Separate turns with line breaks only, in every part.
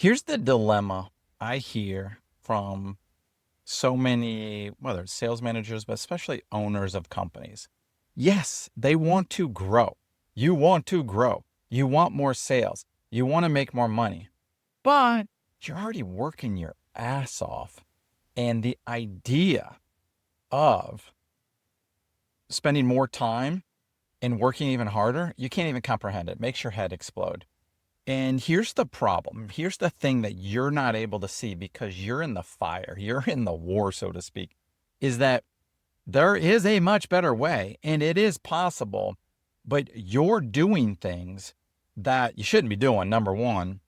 Here's the dilemma I hear from so many, whether it's sales managers, but especially owners of companies. Yes, they want to grow. You want to grow. You want more sales. You want to make more money, but you're already working your ass off. And the idea of spending more time and working even harder, you can't even comprehend it. It makes your head explode. And here's the problem. Here's the thing that you're not able to see because you're in the fire, you're in the war, so to speak, is that there is a much better way and it is possible, but you're doing things that you shouldn't be doing, number one,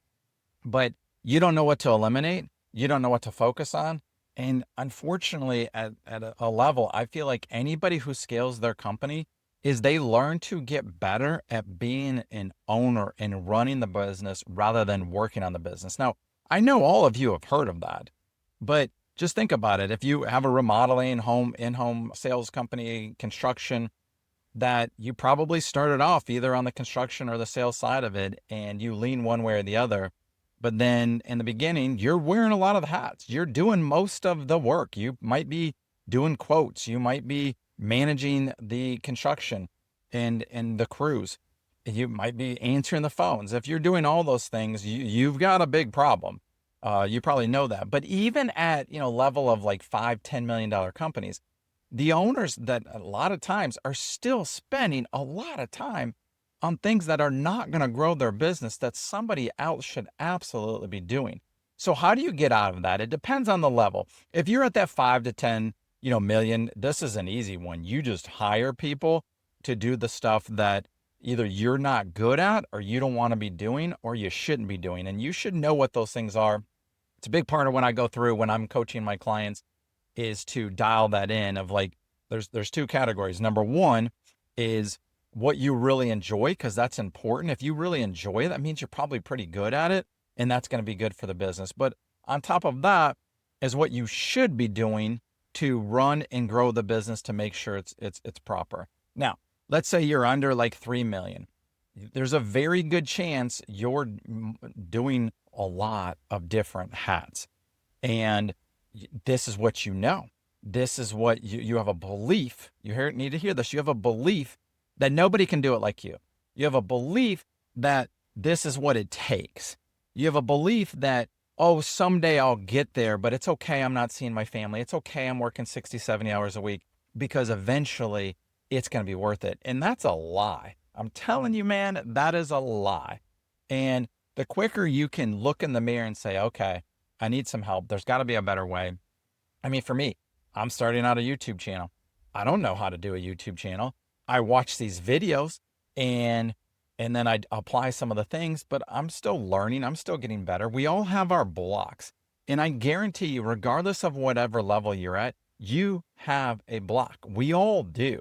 but you don't know what to eliminate. You don't know what to focus on. And unfortunately, at a level, I feel like anybody who scales their company is they learn to get better at being an owner and running the business rather than working on the business. Now, I know all of you have heard of that, but just think about it. If you have a remodeling home, in-home sales company, construction, that you probably started off either on the construction or the sales side of it, and you lean one way or the other. But then in the beginning, you're wearing a lot of the hats. You're doing most of the work. You might be doing quotes. You might be managing the construction and the crews. You might be answering the phones. If you're doing all those things, you've got a big problem. You probably know that. But even at, level of like $5, $10 million companies, the owners that a lot of times are still spending a lot of time on things that are not going to grow their business that somebody else should absolutely be doing. So how do you get out of that? It depends on the level. If you're at that 5 to 10, million, this is an easy one. You just hire people to do the stuff that either you're not good at or you don't want to be doing or you shouldn't be doing. And you should know what those things are. It's a big part of when I go through when I'm coaching my clients is to dial that in of like, there's two categories. Number one is what you really enjoy, because that's important. If you really enjoy it, that means you're probably pretty good at it, and that's going to be good for the business. But on top of that is what you should be doing to run and grow the business to make sure it's proper. Now, let's say you're under like 3 million. There's a very good chance you're doing a lot of different hats. And this is what you know. This is what you have a belief. Need to hear this. You have a belief that nobody can do it like you. You have a belief that this is what it takes. You have a belief that, oh, someday I'll get there, but it's okay. I'm not seeing my family. It's okay. I'm working 60, 70 hours a week because eventually it's going to be worth it. And that's a lie. I'm telling you, man, that is a lie. And the quicker you can look in the mirror and say, okay, I need some help. There's got to be a better way. I mean, for me, I'm starting out a YouTube channel. I don't know how to do a YouTube channel. I watch these videos and then I apply some of the things, but I'm still learning. I'm still getting better. We all have our blocks. And I guarantee you, regardless of whatever level you're at, you have a block. We all do.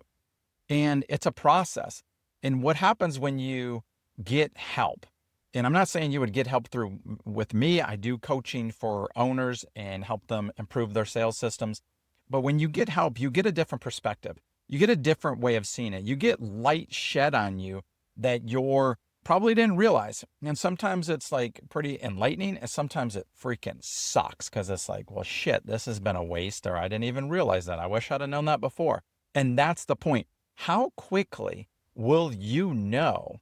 And it's a process. And what happens when you get help? And I'm not saying you would get help through with me. I do coaching for owners and help them improve their sales systems. But when you get help, you get a different perspective. You get a different way of seeing it. You get light shed on you that you're probably didn't realize. And sometimes it's like pretty enlightening, and sometimes it freaking sucks because it's like, well, shit, this has been a waste, or I didn't even realize that. I wish I'd have known that before. And that's the point. How quickly will you know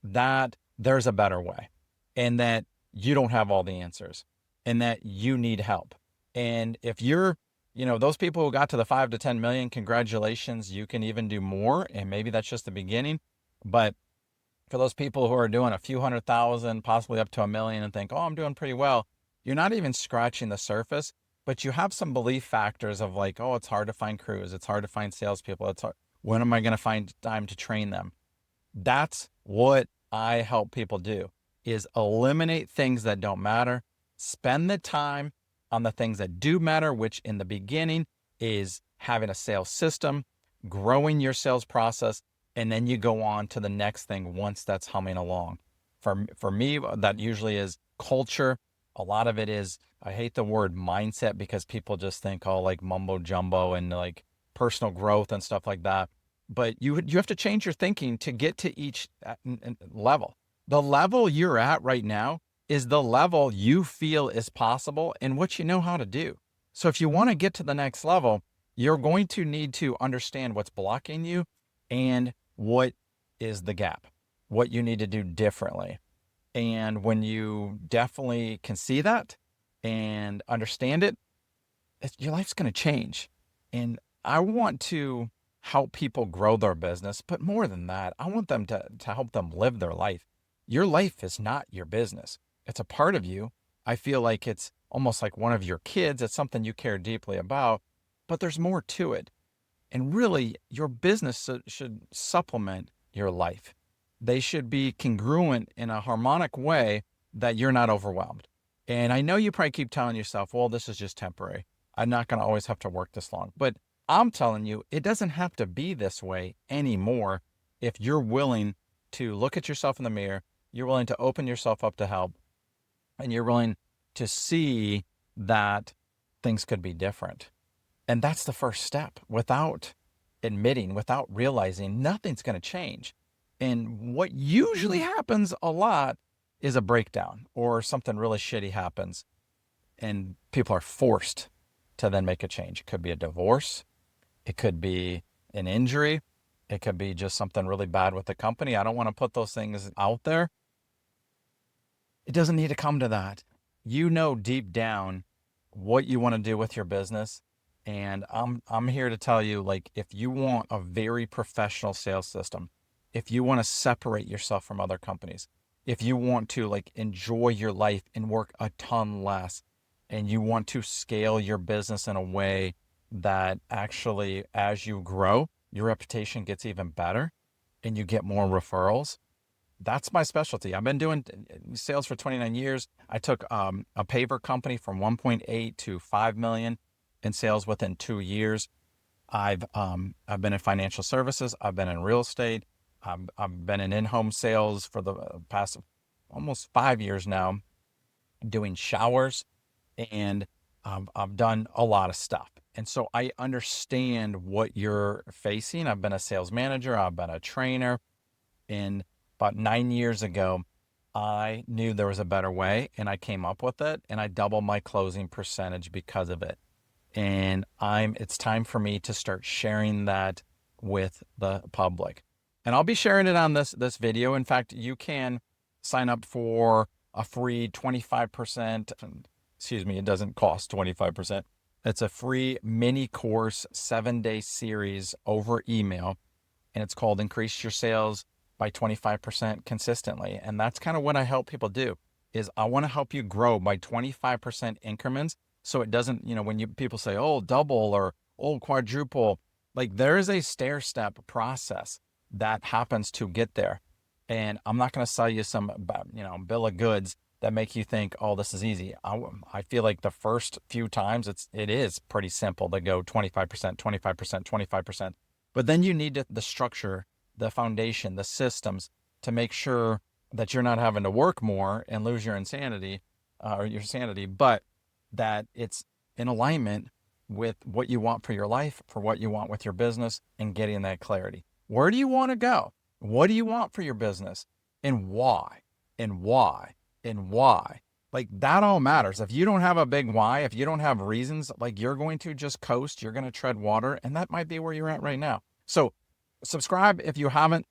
that there's a better way and that you don't have all the answers and that you need help? And if you're, those people who got to the 5 to 10 million, congratulations, you can even do more. And maybe that's just the beginning. But for those people who are doing a few 100,000, possibly up to 1 million and think, oh, I'm doing pretty well, you're not even scratching the surface, but you have some belief factors of like, oh, it's hard to find crews. It's hard to find salespeople. It's hard. When am I going to find time to train them? That's what I help people do, is eliminate things that don't matter. Spend the time on the things that do matter, which in the beginning is having a sales system, growing your sales process, and then you go on to the next thing once that's humming along. For me, that usually is culture. A lot of it is, I hate the word mindset because people just think all like mumbo jumbo and like personal growth and stuff like that. But you have to change your thinking to get to each level. The level you're at right now is the level you feel is possible and what you know how to do. So if you want to get to the next level, you're going to need to understand what's blocking you and what is the gap, what you need to do differently. And when you definitely can see that and understand it, your life's going to change. And I want to help people grow their business, but more than that, I want them to help them live their life. Your life is not your business. It's a part of you. I feel like it's almost like one of your kids. It's something you care deeply about, but there's more to it. And really, your business should supplement your life. They should be congruent in a harmonic way that you're not overwhelmed. And I know you probably keep telling yourself, well, this is just temporary. I'm not going to always have to work this long. But I'm telling you, it doesn't have to be this way anymore if you're willing to look at yourself in the mirror, you're willing to open yourself up to help, and you're willing to see that things could be different. And that's the first step. Without admitting, without realizing, nothing's going to change. And what usually happens a lot is a breakdown or something really shitty happens, and people are forced to then make a change. It could be a divorce. It could be an injury. It could be just something really bad with the company. I don't want to put those things out there. It doesn't need to come to that. You know deep down what you want to do with your business. And I'm here to tell you, like, if you want a very professional sales system, if you want to separate yourself from other companies, if you want to like enjoy your life and work a ton less, and you want to scale your business in a way that actually, as you grow, your reputation gets even better and you get more referrals. That's my specialty. I've been doing sales for 29 years. I took a paver company from 1.8 to 5 million in sales within 2 years. I've been in financial services. I've been in real estate. I've been in-home sales for the past almost 5 years now, doing showers, and I've done a lot of stuff. And so I understand what you're facing. I've been a sales manager. I've been a trainer. And about 9 years ago, I knew there was a better way, and I came up with it, and I doubled my closing percentage because of it. And it's time for me to start sharing that with the public. And I'll be sharing it on this video. In fact, you can sign up for a free 25%. Excuse me, it doesn't cost 25%. It's a free mini course, 7-day series over email. And it's called Increase Your Sales by 25% consistently. And that's kind of what I help people do, is I want to help you grow by 25% increments. So it doesn't, when people say, oh, double or oh, quadruple, like there is a stair-step process that happens to get there. And I'm not going to sell you some, bill of goods that make you think, oh, this is easy. I feel like the first few times it is pretty simple to go 25%, 25%, 25%. But then you need the structure, the foundation, the systems to make sure that you're not having to work more and lose your insanity, but that it's in alignment with what you want for your life, for what you want with your business, and getting that clarity. Where do you want to go? What do you want for your business? And why? And why? And why? Like that all matters. If you don't have a big why, if you don't have reasons, like you're going to just coast, you're going to tread water, and that might be where you're at right now. So subscribe if you haven't.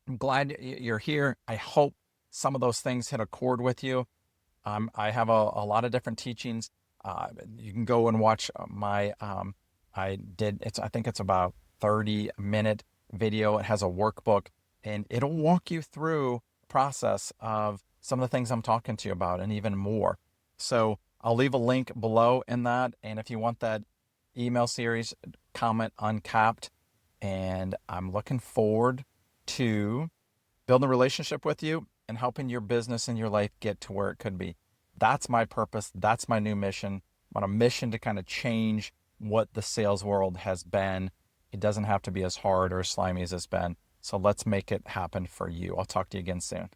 I'm glad you're here. I hope some of those things hit a chord with you. I have a lot of different teachings. You can go and watch I think it's about 30-minute video. It has a workbook, and it'll walk you through the process of some of the things I'm talking to you about and even more. So I'll leave a link below in that. And if you want that email series, comment uncapped. And I'm looking forward to building a relationship with you and helping your business and your life get to where it could be. That's my purpose. That's my new mission. I'm on a mission to kind of change what the sales world has been. It doesn't have to be as hard or slimy as it's been. So let's make it happen for you. I'll talk to you again soon.